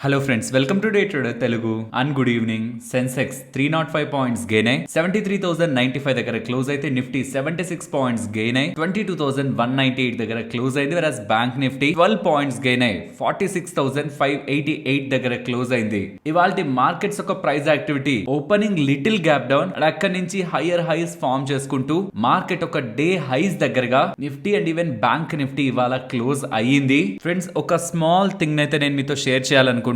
Hello friends, welcome to day trader Telugu and good evening. Sensex 305 points gain అయి 73,095 దగ్గర close అయితే, Nifty 76 points gain అయి 22,198 దగ్గర క్లోజ్ అయింది. వెరస్ బ్యాంక్ నిఫ్టీ 12 పాయింట్స్ గెయిన్ అయి 46,588 దగ్గర క్లోజ్ అయింది. ఇవాల్టి మార్కెట్స్ యొక్క price activity opening little gap down, అక్కడి నుంచి హయ్యర్ హైస్ ఫార్మ్ చేసుకుంటూ మార్కెట్ ఒక డే హైస్ దగ్గరగా Nifty and even bank Nifty ఇవాళ క్లోజ్ అయ్యింది. ఫ్రెండ్స్, ఒక స్మాల్ థింగ్ అయితే నేను మీతో షేర్ చేయాలనుకుంటున్నాను.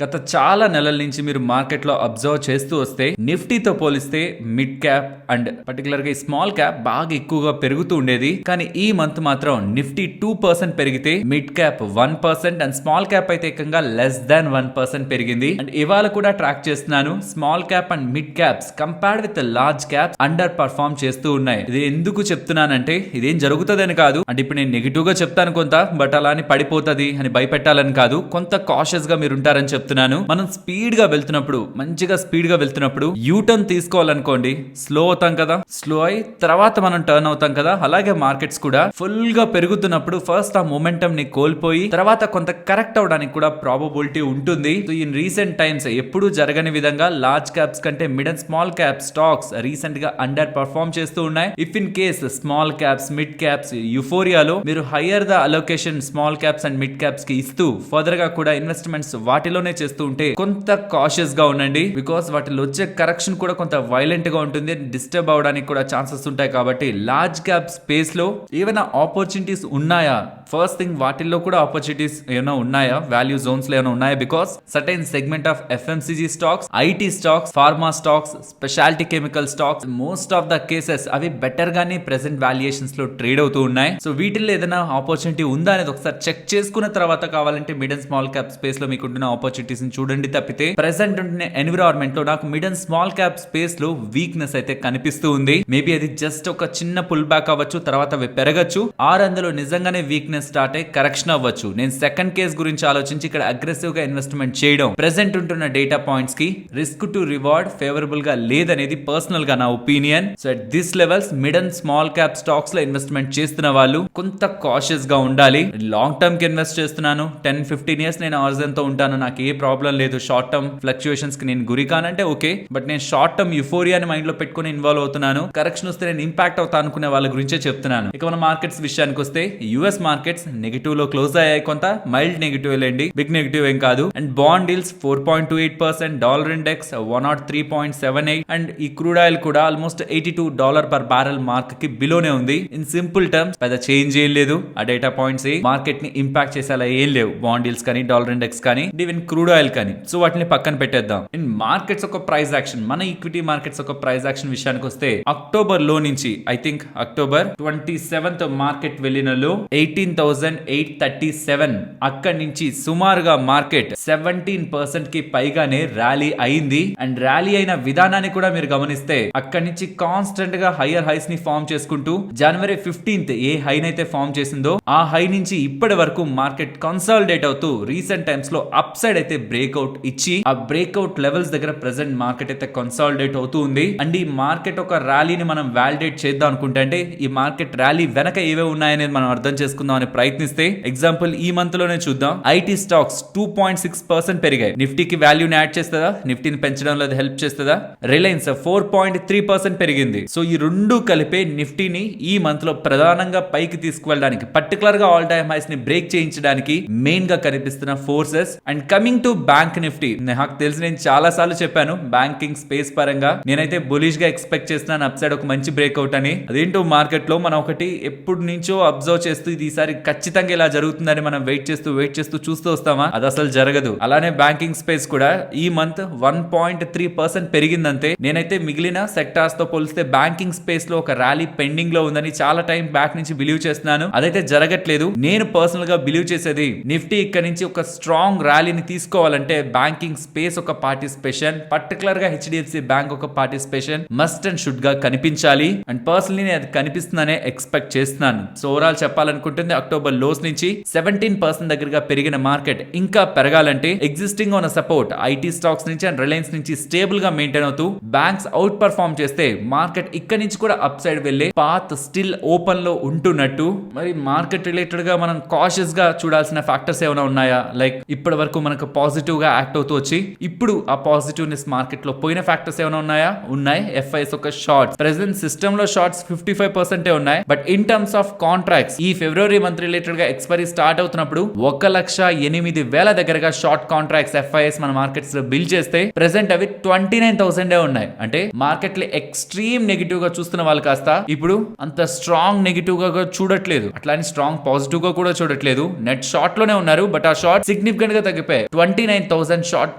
గత చాలా నెలల నుంచి మీరు మార్కెట్ లో అబ్జర్వ్ చేస్తూ వస్తే నిఫ్టీతో పోలిస్తే మిడ్ క్యాప్ అండ్ పర్టికులర్ గా స్మాల్ క్యాప్ బాగా ఎక్కువగా పెరుగుతూ ఉండేది. కానీ ఈ మంత్ మాత్రం నిఫ్టీ 2% పెరిగితే mid cap 1% and small cap అయితే ఏకంగా లెస్ దాన్ 1% పెరిగింది. అండ్ ఇవాళ కూడా ట్రాక్ చేస్తున్నాను, small cap and mid caps compared with large caps under perform చేస్తూ ఉన్నాయి. ఇది ఎందుకు చెప్తున్నానంటే ఇదేం జరుగుతుందని కాదు, అంటే ఇప్పుడు నేను నెగిటివ్ గా చెప్తాను కొంత, బట్ అలా అని పడిపోతుంది అని భయపెట్టాలని కాదు, కొంత కాషియస్ గా మీరు ఉంటారని చెప్తున్నాను. మనం స్పీడ్ గా వెళ్తున్నప్పుడు, మంచిగా స్పీడ్ గా వెళ్తున్నప్పుడు యూటర్న్ తీసుకోవాలనుకోండి, స్లో అవుతాం కదా, స్లో అయి తర్వాత మనం టర్న్ అవుతాం కదా. అలాగే మార్కెట్స్ కూడా ఫుల్ గా పెరుగుతున్నప్పుడు ఫస్ట్ ఆ మొమెంటం ని కోల్పోయి తర్వాత కొంత కరెక్ట్ అవడానికి కూడా ప్రాబబిలిటీ ఉంటుంది. ఇన్ రీసెంట్ టైమ్స్ ఎప్పుడు జరగని విధంగా లార్జ్ క్యాప్స్ కంటే mid and small cap stocks recent గా అండర్ పర్ఫార్మ్ చేస్తూ ఉన్నాయి. If in case small caps mid caps యూఫోరియాలో మీరు higher the allocation small caps and mid caps కి ఇస్తూ ఫర్దర్ గా కూడా ఇన్వెస్ట్మెంట్స్ వాటిలోనే చేస్తూ ఉంటే కొంత కాషియస్ గా ఉండండి. బికాస్ వాటిలో వచ్చే కరెక్షన్ కూడా కొంత వైలెంట్ గా ఉంటుంది, డిస్టర్బ్ అవడానికి కూడా ఛాన్సెస్ ఉంటాయి. కాబట్టి లార్జ్ క్యాప్ స్పేస్ లో ఏమైనా ఆపర్చునిటీస్ ఉన్నాయా? ఫస్ట్ థింగ్, వాటిల్లో కూడా ఆపర్చునిటీస్ ఏమైనా ఉన్నాయా? వాల్యూ జోన్స్ లో ఏమైనా ఉన్నాయా? Because certain segment of FMCG stocks, IT stocks, pharma stocks, speciality chemical stocks, most of the cases అవి బెటర్ గానే ప్రెసెంట్ వాల్యుయేషన్స్ లో ట్రేడ్ అవుతూ ఉన్నాయి. సో వీటిల్లో ఏదైనా ఆపర్చునిటీ ఉందా అనేది ఒకసారి చెక్ చేసుకున్న తర్వాత కావాలంటే mid and small cap space లో మీకు ఉంటున్న ఆపర్చునిటీస్ చూడండి. తప్పితే ప్రెసెంట్ ఉంటున్న ఎన్విరాన్మెంట్ లో నాకు mid and small cap space లో వీక్నెస్ అయితే కనిపిస్తూ ఉంది. మేబీ అది జస్ట్ ఒక చిన్న పుల్ బ్యాక్ అవ్వచ్చు, తర్వాత అవి పెరగచ్చు, ఆర్ అందులో నిజంగానే వీక్నెస్ స్టార్ట్ అయ్యి కరెక్షన్ అవ్వచ్చు. నేను సెకండ్ కేస్ గురించి ఆలోచించి ఇక్కడ అగ్రెసివ్ గా ఇన్వెస్ట్మెంట్ చేయడం ప్రెసెంట్ ఉంటున్న డేటా పాయింట్స్ కి రిస్క్ టు రివార్డ్ ఫేవరబుల్ గా లేదనేది పర్సనల్ గా నా opinion. So at this levels mid and small cap stocks లో ఇన్వెస్ట్మెంట్ చేస్తున్న వాళ్ళు కొంత కాషియస్ గా ఉండాలి. లాంగ్ టర్మ్ కి ఇన్వెస్ట్ చేస్తున్నాను, 10-15 ఇయర్స్ నేను ఆర్జన్ తో ఉంటాను, నాకు ఏ ప్రాబ్లం లేదు. షార్ట్ టర్మ్ ఫ్లక్చుయేషన్స్ కి నేను గురి కానంటే ఓకే, బట్ నేను షార్ట్ టర్మ్ యుఫోరియాని మైండ్ లో పెట్టుకుని ఇన్వాల్వ్ అవుతున్నాను. కరెక్షన్ వస్తే నేను ఇంపాక్ట్ అవుతా అనుకునే వాళ్ళ గురించే చెప్తున్నాను. ఇక మన మార్కెట్స్ విషయానికి వస్తే యుఎస్ మార్కెట్స్ నెగిటివ్ లో క్లోజ్ అయ్యాయి, కొంత మైల్డ్ నెగిటివ్ లేండి, బిగ్ నెగిటివ్ ఏం కాదు. And bond deals 4.28%, dollar index 103.78 and ఈ క్రూడ్ ఆయిల్ కూడా ఆల్మోస్ట్ $82 per barrel మార్క్ కి బిలోనే ఉంది. ఇన్ సింపుల్ టర్మ్స్ పెద్ద చేంజ్ ఏం లేదు. ఆ డేటా పాయింట్స్ మార్కెట్ ని ఇంపాక్ట్ చేసేలా ఏం లేవు, బాండ్ డీల్స్ కానీ, డాలర్ ఇండెక్స్ కానీ, ఈవెన్ క్రూడ్ ఆయిల్ కానీ. సో వాటిని పక్కన పెట్టేద్దాం. ఇన్ మార్కెట్స్ ఒక ప్రైస్ యాక్షన్, మన ఈక్విటీ మార్కెట్స్ ఒక ప్రైస్ యాక్షన్ విషయానికి వస్తే అక్టోబర్ లో నుంచి I think October 27th market వెళ్ళిన లో 18,837, అక్కడి నుంచి సుమారుగా మార్కెట్ 17% కి పైగానే ర్యాలీ అయింది. అండ్ ర్యాలీ అయిన విధానాన్ని కూడా మీరు గమనిస్తే అక్కడి నుంచి కాన్స్టెంట్ గా హయ్యర్ హైస్ ని ఫార్మ్ చేసుకుంటూ జనవరి 15th ఏ హై నైతే ఫార్మ్ చేసిందో ఆ హై నుంచి ఇప్పటి వరకు మార్కెట్ కన్సాలిడేట్ అవుతూ రీసెంట్ టైమ్స్ లో అప్ సైడ్ అయితే బ్రేక్అవుట్ ఇచ్చి ఆ బ్రేక్అవుట్ లెవెల్స్ దగ్గర ప్రెసెంట్ మార్కెట్ అయితే కన్సాలిడేట్ అవుతూ ఉంది. అండ్ ఈ మార్కెట్ ఒక ర్యాలీని మనం వాలిడేట్ చేద్దాం అనుకుంటే, అంటే ఈ మార్కెట్ ర్యాలీ వెనక ఏవే ఉన్నాయనేది మనం అర్థం చేసుకుందాం అని ప్రయత్నిస్తే, ఎగ్జాంపుల్ ఈ మంత్ లోనే చూద్దాం. ఐటీ స్టాక్స్ 2.6% పెరిగాయి. నిఫ్టీకి వాల్యూని యాడ్ చేస్తుందా? నిఫ్టీని పెంచడంలో హెల్ప్ చేస్తుందా? రిలయన్స్ 4.3% పెరిగింది. సో ఈ రెండు కలిపే నిఫ్టీని ఈ మంత్ లో ప్రధానంగా పైకి తీసుకువెళ్ళడానికి, పర్టికులర్ గా ఆల్ టైమ్ హైస్ ని బ్రేక్ చేయించడానికి మెయిన్ గా కనిపిస్తున్న forces. And coming to bank Nifty, నాకు తెలిసి నేను చాలా సార్లు చెప్పాను బ్యాంకింగ్ స్పేస్ పరంగా నేనైతే బులిష్ గా ఎక్స్పెక్ట్ చేస్తున్నాను అప్ సైడ్ ఒక మంచి బ్రేక్అవుట్ అని. అదేంటో మార్కెట్ లో మనం ఒకటి ఎప్పుడు నుంచో అబ్జర్వ్ చేస్తూ ఇది ఈసారి ఖచ్చితంగా ఇలా జరుగుతుందని మనం వెయిట్ చేస్తూ చూస్తూ వస్తామా? అది అసలు జరగదు. అలానే బ్యాంకింగ్ స్పేస్ కూడా ఈ మంత్ 1.3% పెరిగిందంతే. నేనైతే మిగిలిన సెక్టార్స్ తో పోలిస్తే బ్యాంకింగ్ స్పేస్ లో ఒక ర్యాలీ పెండింగ్ లో ఉందని చాలా టైం బ్యాక్ నుంచి బిలీవ్ చేస్తున్నాను. అదైతే జరగట్లేదు. నేను పర్సనల్ గా బిలీవ్ చేసేది నిఫ్టీ ఇక్కడ నుంచి ఒక స్ట్రాంగ్ ర్యాలీని తీసుకోవాలంటే బ్యాంకింగ్ స్పేస్ ఒక పార్టిసిపేషన్, పర్టికులర్ గా హెచ్డిఎఫ్సి బ్యాంక్ ఒక పార్టిసిపేషన్ మస్ట్ అండ్ షుడ్ గా కనిపించాలి. అండ్ పర్సనలీ నేను అది కనిపిస్తుందనే ఎక్స్పెక్ట్ చేస్తున్నాను. సో ఓవరాల్ చెప్పాలనుకుంటుంది అక్టోబర్ లోస్ నుంచి 17% దగ్గరగా పెరిగిన మార్కెట్ ఇంకా పెరగాలంటే ఎగ్జిస్టింగ్ ఉన్న సపోర్ట్ ఐటీ స్టాక్స్ నుంచి అండ్ రిలయన్స్ నుంచి స్టేబుల్ గా మెయింటైన్ అవుతూ బ్యాంక్స్ అవుట్ పర్ఫార్మ్ చేస్తే మార్కెట్ ఇక్కడ నుంచి కూడా అప్ సైడ్ వెళ్లే పాత్ స్టిల్ ఓపెన్ లో ఉంటున్నట్టు. మరి మార్కెట్ రిలేటెడ్ గా మనం కాషియస్ గా చూడాల్సిన ఫ్యాక్టర్స్ ఏమైనా ఉన్నాయా? లైక్ ఇప్పటి వరకు మనకు పాజిటివ్ గా యాక్ట్ అవుతూ వచ్చి ఇప్పుడు ఆ పాజిటివ్నెస్ మార్కెట్ లో పోయిన ఫ్యాక్టర్స్ ఏమైనా ఉన్నాయా? ఉన్నాయి. FIS ఒక షార్ట్స్ ప్రెసెంట్ సిస్టమ్ లో షార్ట్స్ 55% ఉన్నాయి. But in terms of contracts ఈ ఫిబ్రవరి మంత్ రిలేటెడ్ గా ఎక్స్పైరీ స్టార్ట్ అవుతున్నప్పుడు 1,08,000 దగ్గరగా షార్ట్ కాంట్రాక్ట్స్ FIS మన మార్కెట్స్ లో బిల్ చేస్తే ప్రెసెంట్ అవి 29,000 ఉన్నాయి. అంటే మార్కెట్ లో ఎక్స్ట్రీమ్ నెగిటివ్ గా చూస్తున్న వాళ్ళు కాస్త ఇప్పుడు అంత స్ట్రాంగ్ నెగిటివ్ గా చూడట్లేదు, అట్లానే స్ట్రాంగ్ పాజిటివ్ గా కూడా చూడట్లేదు. నెట్ షార్ట్ లోనే ఉన్నారు. బట్ ఆ షార్ట్ సిగ్నిఫికెంట్ గా తగ్గిపోయాయి. 29,000 షార్ట్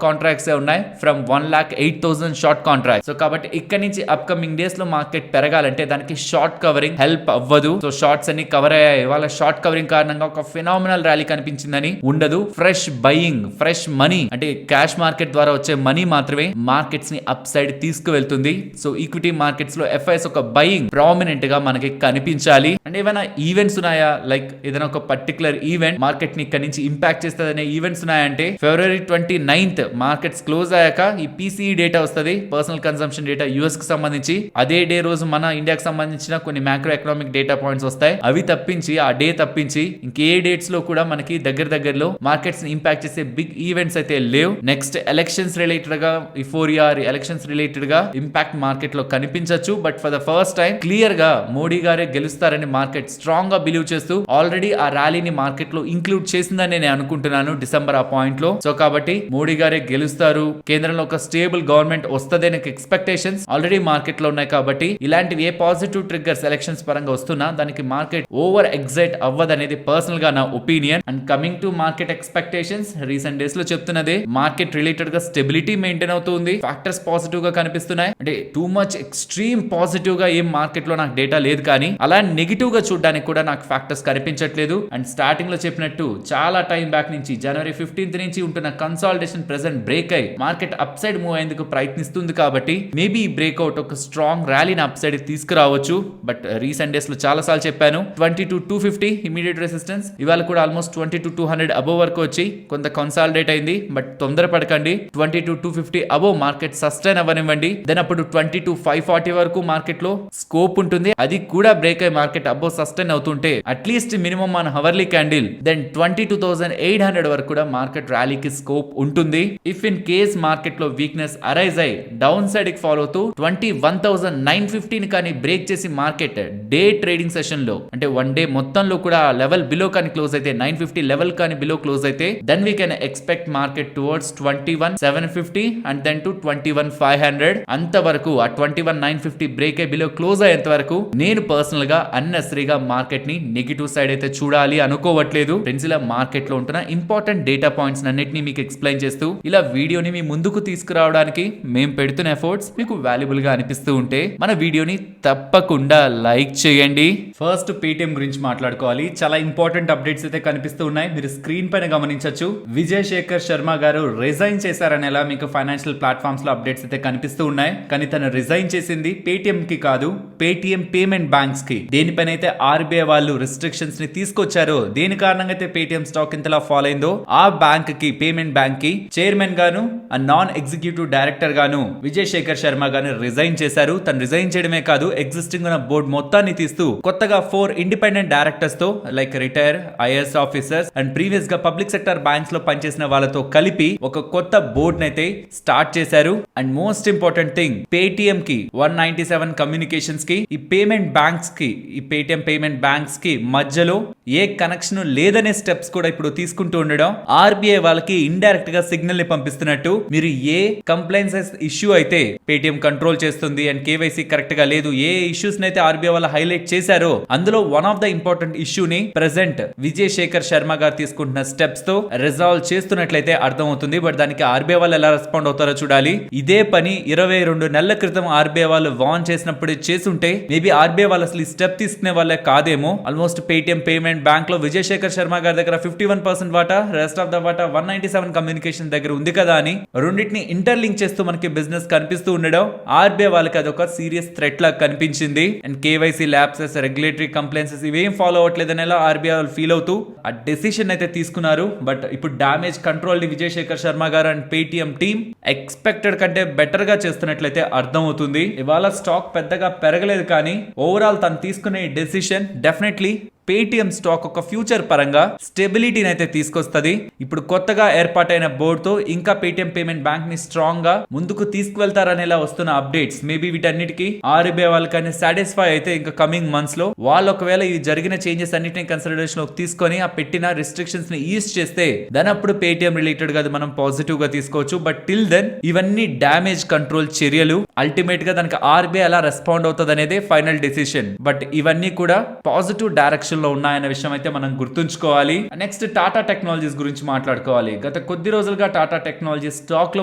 కాంట్రాక్ట్స్ ఉన్నాయి ఫ్రమ్ 1,08,000 షార్ట్ కాంట్రాక్ట్. సో కాబట్టి ఇక్కడ నుంచి అప్కమింగ్ డేస్ లో మార్కెట్ పెరగాలంటే దానికి షార్ట్ కవరింగ్ హెల్ప్ అవ్వదు. సో షార్ట్స్ అన్ని కవర్ అయ్యాయి. వాళ్ళ షార్ట్ కవరింగ్ కారణంగా ఒక ఫినామినల్ ర్యాలీ కనిపించిందని ఉండదు. ఫ్రెష్ బయింగ్, ఫ్రెష్ మనీ అంటే క్యాష్ మార్కెట్ ద్వారా వచ్చే మనీ మాత్రమే మార్కెట్స్ ని అప్ సైడ్ తీసుకువెళ్తుంది. సో ఈక్విటీ మార్కెట్స్ లో FIS ఒక బయింగ్ ప్రామినెంట్ గా మనకి కనిపించాలి. అంటే ఏమైనా ఈవెంట్స్ ఉన్నాయా? లైక్ ఏదైనా ఒక పర్టికులర్ ఈవెంట్ మార్కెట్ ని ఇక్కడ నుంచి ఇంపాక్ట్ చేస్తుందనే ఈవెంట్స్ ఉన్నాయంటే ఫిబ్రవరి 29th మార్కెట్స్ క్లోజ్ అయ్యాక ఈ PCE డేటా వస్తుంది, పర్సనల్ కన్సంప్షన్ డేటా US కి సంబంధించి. అదే డే రోజు మన ఇండియాకి సంబంధించిన కొన్ని మ్యాక్రో ఎకనామిక్ డేటా పాయింట్స్ వస్తాయి. అవి తప్పించి ఆ డే తప్పించి ఇంకే డేట్స్ లో కూడా మనకి దగ్గరలో మార్కెట్స్ ని ఇంపాక్ట్ చేసే బిగ్ ఈవెంట్స్ అయితే లేవు. నెక్స్ట్ ఎలక్షన్స్ రిలేటెడ్ గా ఈ 4 year ఎలక్షన్స్ రిలేటెడ్ గా ఇంపాక్ట్ మార్కెట్ లో కనిపించవచ్చు. But for the first time clear గా మోడీ గారే గెలుస్తారని మార్కెట్ స్ట్రాంగ్ గా బిలీవ్ చేస్తూ ఆల్రెడీ ఆ ర్యాలీని మార్కెట్ లో ఇంక్లూడ్ చేసిందని నేను అనుకుంటున్నాను డిసెంబర్ ఆ పాయింట్ లో. సో కాబట్టి మోడీ గారే గెలుస్తారు, కేంద్రంలో ఒక స్టేబుల్ గవర్నమెంట్ వస్తదనే ఎక్స్పెక్టేషన్స్ ఆల్రెడీ మార్కెట్ లో ఉన్నాయి. కాబట్టి ఇలాంటివి ఏ పాజిటివ్ ట్రిగ్గర్స్ ఎలక్షన్స్ పరంగా వస్తున్నా దానికి మార్కెట్ ఓవర్ ఎగ్జైట్ అవ్వదనేది పర్సనల్ గా నా opinion. And coming to market expectations recent days లో చెప్తున్నదే మార్కెట్ రిలేటెడ్ గా స్టెబిలిటీ మెయింటైన్ అవుతుంది. ఫ్యాక్టర్స్ పాజిటివ్ గా కనిపిస్తున్నాయి. అంటే టూ మచ్ ఎక్స్ట్రీమ్ పాజిటివ్ గా ఏం మార్కెట్ లో నాకు డేటా లేదు, కానీ అలా నెగిటివ్ గా చూడడానికి కూడా నాకు ఫ్యాక్టర్స్ కనిపించట్లేదు. అండ్ స్టార్టింగ్ లో చెప్పినట్టు చాలా టైం బ్యాక్ నుంచి జనవరి 15th నుంచి ఉంటున్న కన్సాలిడేషన్ ప్రెసెంట్ బ్రేక్ అయ్యి మార్కెట్ అప్ సైడ్ మూవ్ అయ్యేందుకు ప్రయత్నిస్తుంది. కాబట్టి మేబీ ఈ బ్రేక్అవుట్ ఒక స్ట్రాంగ్ ర్యాలీని అప్ సైడ్ తీసుకురావచ్చు. బట్ రీసెంట్ డేస్ లో చాలా సార్లు చెప్పాను 22,250 ఇమీడియట్ రెసిస్టెన్స్, ఇవాళ కూడా ఆల్మోస్ట్ 22,200 అబోవ్ వరకు వచ్చి కొంత కన్సాలిడేట్ అయింది. బట్ తొందరపడకండి, 22,250 అబోవ్ మార్కెట్ సస్టైన్ అవ్వనివ్వండి. దెన్ అప్పుడు 22,540 వరకు మార్కెట్ లో స్కోప్ ఉంటుంది. అది కూడా బ్రేక్ అయ్యి మార్కెట్ అబోవ్ సస్టైన్ అవుతుంటే అట్లీస్ట్ మినిమం మన హవర్లీ క్యాండిల్ దెన్ 22,800 వరకు కూడా మార్కెట్ ర్యాలీకి స్కోప్ ఉంటుంది. ఇఫ్ ఇన్ కేస్ మార్కెట్ లో వీక్నెస్ అరైజ్ అయ్యి డౌన్ సైడ్ కి ఫాలో అవుతూ 21,950 కానీ బ్రేక్ చేసి మార్కెట్ డే ట్రేడింగ్ సెషన్ లో అంటే వన్ డే మొత్తంలో కూడా లెవెల్ బిలో కానీ క్లోజ్ అయితే 950 లెవెల్ కానీ బిలో క్లోజ్ అయితే then we can expect market towards 21,750 and then to 21,500. అంతవరకు ఆ 21,950 బ్రేక్ అయ్యి బిలో క్లోజ్ అయ్యేంత వరకు నేను పర్సనల్ గా అన్నెసరీగా మార్కెట్ ని నెగిటివ్ సైడ్ అయితే చూడాలి అనుకోవట్లేదు. ఫ్రెండ్స్, ఇలా మార్కెట్ లో ఉంటున్న ఇంపార్టెంట్ డేటా పాయింట్స్ అన్నిటిని మీకు ఎక్స్ప్లెయిన్ చేస్తూ ఇలా వీడియోని మీ ముందుకు తీసుకురావడానికి మేము పెడుతున్న ఎఫర్ట్స్ మీకు వాల్యుబుల్ గా అనిపిస్తూ ఉంటే మన వీడియోని తప్పకుండా లైక్ చేయండి. ఫస్ట్ పేటిఎం గురించి మాట్లాడుకోవాలి. చాలా ఇంపార్టెంట్ అప్డేట్స్ అయితే కనిపిస్తూ ఉన్నాయి. మీరు స్క్రీన్ పైన గమనించవచ్చు. విజయ్ శేఖర్ శర్మ గారు రిజైన్ చేశారనేలా మీకు ఫైనాన్షియల్ ప్లాట్ఫామ్స్ లో అప్డేట్స్ అయితే కనిపిస్తూ ఉన్నాయి. కానీ తను రిజైన్ చేసింది పేటిఎం కి కాదు, పేటిఎం పేమెంట్ బ్యాంక్స్ కి. దేనిపైన అయితే RBI వాళ్ళు రిస్ట్రిక్షన్స్ ని తీసుకొచ్చారో, దేని కారణంగా అయితే పేటిఎం స్టాక్ ఇంతలా ఫాలో అయిందో ఆ బ్యాంక్ కి, పేమెంట్ బ్యాంక్ కి చైర్మన్ గాను నాన్ ఎగ్జిక్యూటివ్ డైరెక్టర్ గాను విజయ్ శేఖర్ శర్మ గారు రిజైన్ చేశారు. తను రిజైన్ చేయడమే కాదు, ఎగ్జిస్టింగ్ ఉన్న బోర్డు మొత్తాన్ని తీస్తూ కొత్తగా 4 ఇండిపెండెంట్ డైరెక్టర్స్ తో like retire IAS officers and previous గా పబ్లిక్ సెక్టర్ బ్యాంక్స్ లో పనిచేసిన వాళ్ళతో కలిపి ఒక కొత్త బోర్డు అయితే స్టార్ట్ చేశారు. And most important thing, Paytm కి 197 కమ్యూనికేషన్స్ కి, ఈ పేమెంట్ బ్యాంక్స్ కి, ఈ పేటిఎం పేమెంట్ బ్యాంక్స్ కి మధ్యలో ఏ కనెక్షన్ లేదనే స్టెప్స్ కూడా ఇప్పుడు తీసుకుంటూ ఉండడం RBI వాళ్ళకి ఇండైరెక్ట్ గా సిగ్నల్ ని పంపిస్తున్నట్టు. మీరు ఏ కంప్లైన్సెస్ ఇష్యూ అయితే పేటిఎం కంట్రోల్ చేస్తుంది అండ్ KYC కరెక్ట్ గా లేదు, ఏ ఇష్యూస్ అయితే RBI వాళ్ళు హైలైట్ చేశారో అందులో వన్ ఆఫ్ ద ఇంపార్టెంట్ ఇష్యూని ప్రెసెంట్ విజయ్ శేఖర్ శర్మ గారు తీసుకుంటున్న స్టెప్స్ తో రిజాల్వ్ చేస్తున్నట్లయితే అర్థమవుతుంది. బట్ దానికి RBI వాళ్ళు ఎలా రెస్పాండ్ అవుతారో చూడాలి. ఇదే పని 22 నెలల క్రితం RBI వాళ్ళు వార్న్ చేసినప్పుడు చేసుంటే మేబీ RBI వాళ్ళు అసలు ఈ స్టెప్ తీసుకునే వాళ్ళే కాదేమో. ఆల్మోస్ట్ పేటిఎం పేమెంట్ బ్యాంక్ లో విజయ్ శేఖర్ శర్మ గారి దగ్గర 51% వాటా, రెస్ట్ ఆఫ్ ద వాటా 197 కమ్యూనికేషన్ దగ్గర ఉంది కదా అని రెండింటిని ఇంటర్లింక్ చేస్తూ మనకి బిజినెస్ కనిపిస్తూ ఉండడం RBI వాళ్ళకి అదొక సీరియస్ థ్రెట్ లాగా కనిపించింది. And KYC lapses, regulatory compliances ఇవేం ఫాలో అవ్వట్లేదనేలా RBI వాళ్ళు ఫీల్ అవుతూ ఆ డెసిషన్ అయితే తీసుకున్నారు. బట్ ఇప్పుడు డామేజ్ కంట్రోల్ ని విజయ్ శేఖర్ శర్మ గారు అండ్ పేటిఎం టీమ్ ఎక్స్పెక్టెడ్ కంటే బెటర్ గా చేస్తున్నట్లయితే అర్థం అవుతుంది. ఇవాళ స్టాక్ పెద్దగా పెరగలేదు, కానీ ఓవరాల్ తను తీసుకునే డెసిషన్ డెఫినెట్లీ పేటిఎం స్టాక్ ఒక ఫ్యూచర్ పరంగా స్టెబిలిటీని అయితే తీసుకొస్తుంది. ఇప్పుడు కొత్తగా ఏర్పాటైన బోర్డు తో ఇంకా పేటిఎం పేమెంట్ బ్యాంక్ ని స్ట్రాంగ్ గా ముందుకు తీసుకువెళ్తారనేలా వస్తున్న అప్డేట్స్ మేబీ వీటన్నిటికీ ఆర్బీఐ వాళ్ళకని సాటిస్ఫై అయితే ఇంకా కమింగ్ మంత్స్ లో వాళ్ళు ఒకవేళ ఈ జరిగిన చేంజెస్ అన్నిటిని కన్సిడరేషన్ లోకి తీసుకొని ఆ పెట్టిన రిస్ట్రిక్షన్స్ ని ఈజ్ చేస్తే దాని అప్పుడు పేటిఎం రిలేటెడ్ గా మనం పాజిటివ్ గా తీసుకోవచ్చు. బట్ టిల్ దెన్ ఇవన్నీ డ్యామేజ్ కంట్రోల్ చర్యలు, అల్టిమేట్ గా దానికి ఆర్బీఐ ఎలా రెస్పాండ్ అవుతుంది అనేది ఫైనల్ డెసిషన్. బట్ ఇవన్నీ కూడా పాజిటివ్ డైరెక్షన్ లో ఉన్నాయన్న విషయం అయితే మనం గుర్తుంచుకోవాలి. నెక్స్ట్ టాటా టెక్నాలజీస్ గురించి మాట్లాడుకోవాలి. గత కొద్ది రోజులుగా టాటా టెక్నాలజీ స్టాక్ లో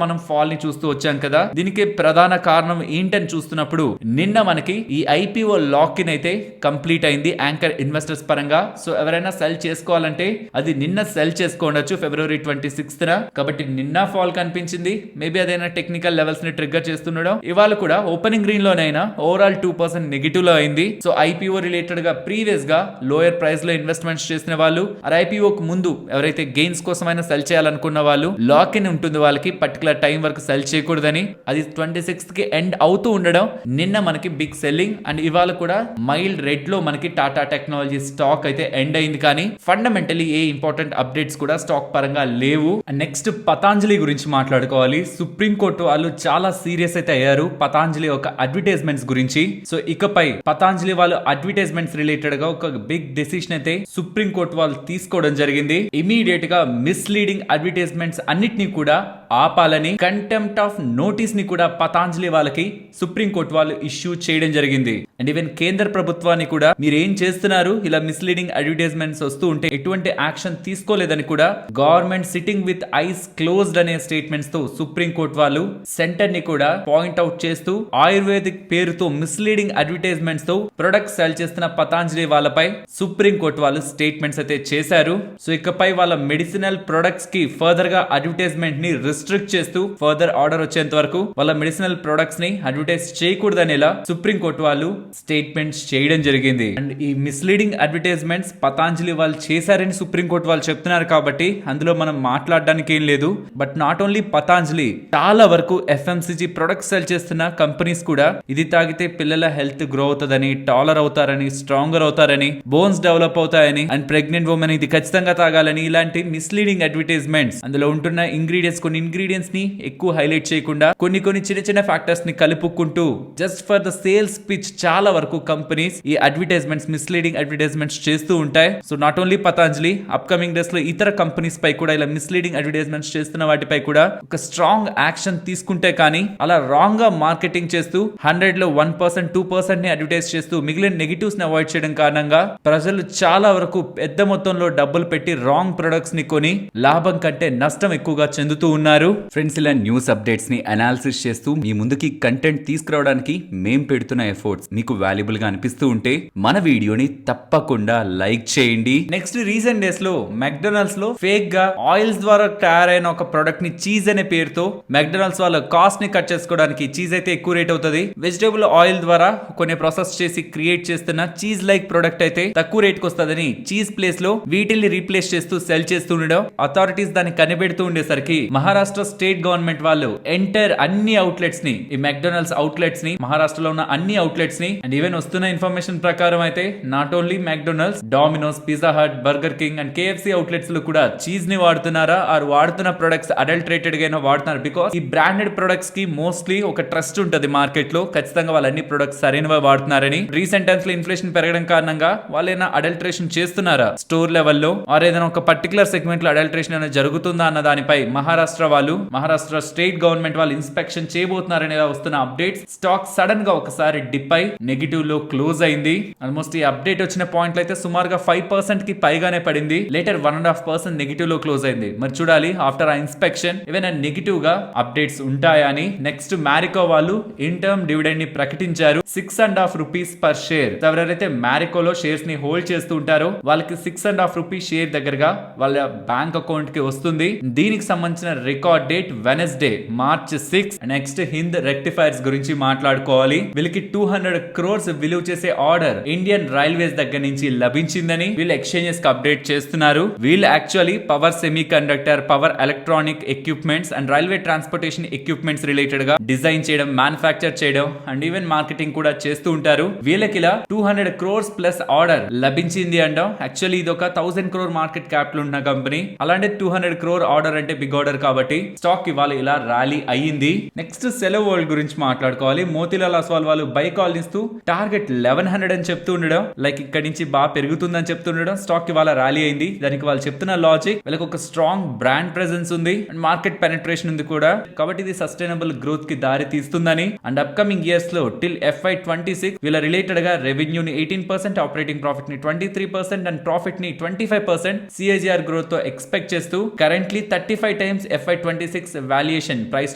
మనం ఫాల్ ని చూస్తూ వచ్చాం కదా. దీనికి ప్రధాన కారణం ఏంటని చూస్తున్నప్పుడు నిన్న మనకి ఈ ఐపీఓ లాక్ ఇన్ అయితే కంప్లీట్ అయింది యాంకర్ ఇన్వెస్టర్స్ పరంగా. సో ఎవరైనా సెల్ చేసుకోవాలంటే అది నిన్న సెల్ చేసుకోవచ్చు February 26th. కాబట్టి నిన్న ఫాల్ కనిపించింది. మేబీ అదైనా టెక్నికల్ లెవెల్స్ ని ట్రిగ్గర్ చేస్తుండడం. ఇవాళ కూడా ఓపెనింగ్ గ్రీన్ లోనైనా ఓవరాల్ 2% నెగిటివ్ లో అయింది. సో ఐపీఓ రిలేటెడ్ గా ప్రీవియస్ గా లోయర్ ప్రైస్ లో ఇన్వెస్ట్మెంట్స్ చేసిన వాళ్ళు ఐపీఓ కు ముందు ఎవరైతే గెయిన్స్ కోసమైనా సెల్ చేయాలనుకున్న వాళ్ళు లాక్ ఇన్ ఉంటుంది వాళ్ళకి పర్టికులర్ టైం వరకు సెల్ చేయకూడదని. అది 26th కి ఎండ్ అవుతూ ఉండడం నిన్న మనకి బిగ్ సెల్లింగ్. అండ్ ఇవాళ కూడా మైల్డ్ రెడ్ లో మనకి టాటా టెక్నాలజీ స్టాక్ అయితే ఎండ్ అయింది. కానీ ఫండమెంటలీ ఏ ఇంపార్టెంట్ అప్డేట్స్ కూడా స్టాక్ పరంగా లేవు. నెక్స్ట్ పతాంజలి గురించి మాట్లాడుకోవాలి. సుప్రీం కోర్టు వాళ్ళు చాలా సీరియస్ అయితే అయ్యారు పతాంజలి ఒక అడ్వర్టైజ్మెంట్స్ గురించి. సో ఇకపై పతాంజలి వాళ్ళు అడ్వర్టైజ్మెంట్స్ రిలేటెడ్ గా ఒక బిగ్ డెసిషన్ అయితే సుప్రీం కోర్టు వాళ్ళు తీసుకోవడం జరిగింది. ఇమీడియట్ గా మిస్లీడింగ్ అడ్వర్టైజ్మెంట్స్ అన్నిటినీ కూడా ఆపాలని కంటెంప్ట్ ఆఫ్ నోటీస్ ని కూడా పతాంజలి వాళ్ళకి సుప్రీం కోర్టు వాళ్ళు ఇష్యూ చేయడం జరిగింది. అండ్ ఈవెన్ కేంద్ర ప్రభుత్వాన్ని కూడా మీరు ఏం చేస్తున్నారు, ఇలా మిస్లీడింగ్ అడ్వర్టైజ్మెంట్స్ వస్తూ ఉంటే ఎటువంటి యాక్షన్ తీసుకోలేదని కూడా government sitting with ice closed అనే స్టేట్మెంట్స్ తో సుప్రీం కోర్టు వాళ్ళు సెంటర్ ని కూడా పాయింట్ అవుట్ చేస్తూ ఆయుర్వేదిక్ పేరుతో మిస్లీడింగ్ అడ్వర్టైజ్మెంట్స్ తో ప్రొడక్ట్స్ సెల్ చేస్తున్న పతాంజలి వాళ్ళపై సుప్రీం కోర్టు వాళ్ళు స్టేట్మెంట్స్ అయితే చేశారు. సో ఇకపై వాళ్ళ మెడిసినల్ ప్రొడక్ట్స్ కి ఫర్దర్ గా అడ్వర్టైజ్మెంట్ ని రిస్ట్రిక్ట్ చేస్తూ ఫర్దర్ ఆర్డర్ వచ్చేంత వరకు వాళ్ళ మెడిసినల్ ప్రొడక్ట్స్ ని అడ్వర్టైజ్ చేయకూడదనేలా సుప్రీం కోర్టు వాళ్ళు స్టేట్మెంట్స్ చేయడం జరిగింది. అండ్ ఈ మిస్లీడింగ్ అడ్వర్టైజ్మెంట్స్ పతాంజలి వాళ్ళు చేశారని సుప్రీం కోర్టు వాళ్ళు చెప్తున్నారు కాబట్టి అందులో మనం మాట్లాడడానికి ఏం లేదు. బట్ నాట్ ఓన్లీ పతాంజలి, చాలా వరకు ఎఫ్ఎంసీజీ ప్రొడక్ట్స్ సెల్ చేస్తున్న కంపెనీస్ కూడా ఇది తాగితే పిల్లల హెల్త్ గ్రో అవుతుందని, టాలర్ అవుతారని, స్ట్రాంగర్ అవుతారని, బోన్స్ డెవలప్ అవుతాయని, అండ్ ప్రెగ్నెంట్ ఉమెన్ ఇది ఖచ్చితంగా తాగాలని ఇలాంటి మిస్లీడింగ్ అడ్వర్టైజ్మెంట్స్ అందులో ఉంటున్న ఇంగ్రీడియంట్స్ కొన్ని ఇంగ్రీడియంట్స్ ని ఎక్కువ హైలైట్ చేయకుండా కొన్ని చిన్న చిన్న ఫ్యాక్టర్స్ ని కలుపుకుంటూ just for the sales pitch చాలా వరకు కంపెనీస్ ఈ అడ్వర్టైజ్మెంట్స్ మిస్లీడింగ్ అడ్వర్టైజ్మెంట్స్ చేస్తూ ఉంటాయి. So not only Patanjali, upcoming days లో ఇతర కంపెనీస్ పై కూడా ఇలా మిస్లీడింగ్ అడ్వర్టైజ్మెంట్స్ చేస్తున్న వాటిపై కూడా ఒక స్ట్రాంగ్ యాక్షన్ తీసుకుంటే కానీ అలా రాంగ్ గా మార్కెటింగ్ చేస్తూ 100 లో 1%, 2% ని అడ్వర్టైజ్ చేస్తూ మిగిలిన నెగిటివ్స్ ని అవాయిడ్ చేయడం కారణంగా ప్రజలు చాలా వరకు పెద్ద మొత్తంలో డబ్బులు పెట్టి రాంగ్ ప్రొడక్ట్స్ ని కొని లాభం కంటే నష్టం ఎక్కువగా చెందుతూ ఉన్నారు. ఫ్రెండ్స్, ఇలా న్యూస్ అప్డేట్స్ ని అనాలిసిస్ చేస్తూ మీ ముందుకి కంటెంట్ తీసుకురావడానికి మేం పెడుతున్న ఎఫర్ట్స్ మీకు వాల్యుబుల్ గా అనిపిస్తూ ఉంటే మన వీడియోని తప్పకుండా లైక్ చేయండి. నెక్స్ట్ రీసెంట్ డేస్ లో మెక్డొనాల్డ్స్ లో ఫేక్ గా ఆయిల్స్ ద్వారా తయారైన ఒక ప్రొడక్ట్ ని చీజ్ అనే పేరుతో మెక్డొనాల్డ్స్ వాళ్ళ కాస్ట్ ని కట్ చేసుకోవడానికి చీజ్ అయితే ఎక్కువ రేట్ అవుతుంది, వెజిటేబుల్ ఆయిల్ ద్వారా కొన్ని ప్రాసెస్ చేసి క్రియేట్ చేస్తున్న చీజ్ లైక్ ప్రొడక్ట్ అయితే తక్కువ రేట్ కి వస్తుందని చీజ్ ప్లేస్ లో వీటిల్ని రీప్లేస్ చేస్తూ సెల్ చేస్తూ ఉండడం అథారిటీస్ దాన్ని కనిపెడుతూ ఉండేసరికి మహారాష్ట్ర స్టేట్ గవర్నమెంట్ వాళ్ళు ఎంటైర్ అన్ని అవుట్లెట్స్ ని, ఈ మెక్డొనాల్డ్స్ అవుట్లెట్స్ ని, మహారాష్ట్రలో ఉన్న అన్ని అవుట్లెట్స్ ని, అండ్ ఈవెన్ వస్తున్న ఇన్ఫర్మేషన్ ప్రకారం అయితే not only McDonald's, Domino's, Pizza Hut, Burger King and KFC outlets లో కూడా చీజ్ ని వాడుతున్నారా ఆర్ వాడుతున్న ప్రొడక్ట్స్ అడల్టరేటెడ్ గా వాడుతున్నారు. బికాస్ ఈ బ్రాండెడ్ ప్రొడక్ట్స్ కి మోస్ట్లీ ఒక ట్రస్ట్ ఉంటుంది మార్కెట్ లో, ఖచ్చితంగా వాళ్ళు అన్ని ప్రొడక్ట్స్ సరైనవి వాడుతున్నారని. రీసెంట్ టైమ్స్ లో ఇన్ఫ్లేషన్ పెరగడం కారణంగా వాళ్ళు ఏదైనా అడల్టరేషన్ చేస్తున్నారా స్టోర్ లెవెల్లో ఆర్ ఏదైనా ఒక పర్టికులర్ సెగ్మెంట్ లో అడల్టరేషన్ అనేది జరుగుతుందా అన్న దానిపై మహారాష్ట్ర స్టేట్ గవర్నమెంట్ వాళ్ళు ఇన్స్పెక్షన్ చేయబోతున్నారని వస్తున్న అప్డేట్స్. స్టాక్ సడన్ గా ఒకసారి డిప్ అయి నెగిటివ్ లో క్లోజ్ అయింది. ఆల్మోస్ట్ ఈ అప్డేట్ వచ్చిన పాయింట్లు అయితే సుమారుగా 5% కి పైగానే పడింది. లేటర్ 1.5% నెగిటివ్ లో క్లోజ్ అయింది. మరి చూడాలి ఆఫ్టర్ ఆ ఇన్స్పెక్షన్ ఏమైనా నెగిటివ్ గా అప్డేట్స్ ఉంటాయా అని. నెక్స్ట్ మ్యారికో వాళ్ళు ఇంటర్మ్ డివిడెండ్ ని ప్రకటించారు, 6.5 రూపీస్ పర్ షేర్. ఎవరైతే మ్యారికోలో షేర్స్ ని హోల్డ్ చేస్తూ ఉంటారో వాళ్ళకి 6.5 రూపీస్ షేర్ దగ్గరగా వాళ్ళ బ్యాంక్ అకౌంట్ కి వస్తుంది. దీనికి సంబంధించిన record date Wednesday March 6. Next Hind rectifiers గురించి మాట్లాడుకోవాలి. వీళ్ళకి 200 crores విలువ చేసే ఆర్డర్ ఇండియన్ రైల్వేస్ దగ్గర నుంచి లభించిందని వీళ్ళు ఎక్స్చేంజెస్ కి అప్డేట్ చేస్తున్నారు. వీళ్ళు actually power semi conductor, power electronic equipments and railway transportation equipments related గా డిజైన్ చేయడం, మ్యానుఫ్యాక్చర్ చేయడం అండ్ ఈవెన్ మార్కెటింగ్ కూడా చేస్తూ ఉంటారు. వీళ్ళకి ఇలా 200 crores ప్లస్ ఆర్డర్ లభించింది అంటాం. యాక్చువల్లీ ఇది ఒక 1000 crore మార్కెట్ క్యాప్ లో ఉన్న కంపెనీ. అలాంటి 200 crore ఆర్డర్ అంటే బిగ్ ఆర్డర్ కాబట్టి స్టాక్ ఇవాళ ఇలా ర్యాలీ అయ్యింది. నెక్స్ట్ సెలో వరల్డ్ గురించి మాట్లాడుకోవాలి. మోతీలాల్ అస్వాల్ వాళ్ళు బై కాల్ ఇస్తూ టార్గెట్ 1100 అని చెప్తూ ఉండడం, లైక్ ఇక్కడ నుంచి బాగా పెరుగుతుందని చెప్తుండడం, స్టాక్ ఇవాళ ర్యాలీ అయింది. దానికి వాళ్ళు చెప్తున్న లాజిక్, వీళ్ళకి ఒక స్ట్రాంగ్ బ్రాండ్ ప్రెసెన్స్ ఉంది అండ్ మార్కెట్ పెనిట్రేషన్ ఉంది కూడా, కాబట్టి ఇది సస్టైనబుల్ గ్రోత్ కి దారి తీస్తుందని అండ్ అప్కమింగ్ ఇయర్స్ లో టిల్ FY26 వీళ్ళ రిలేటెడ్ గా రెవెన్యూని 18%, ఆపరేటింగ్ ప్రాఫిట్ ని 23% అండ్ ప్రాఫిట్ ని 25% CAGR గ్రోత్ తో ఎక్స్పెక్ట్ చేస్తూ currently 35 times FY26 valuation, price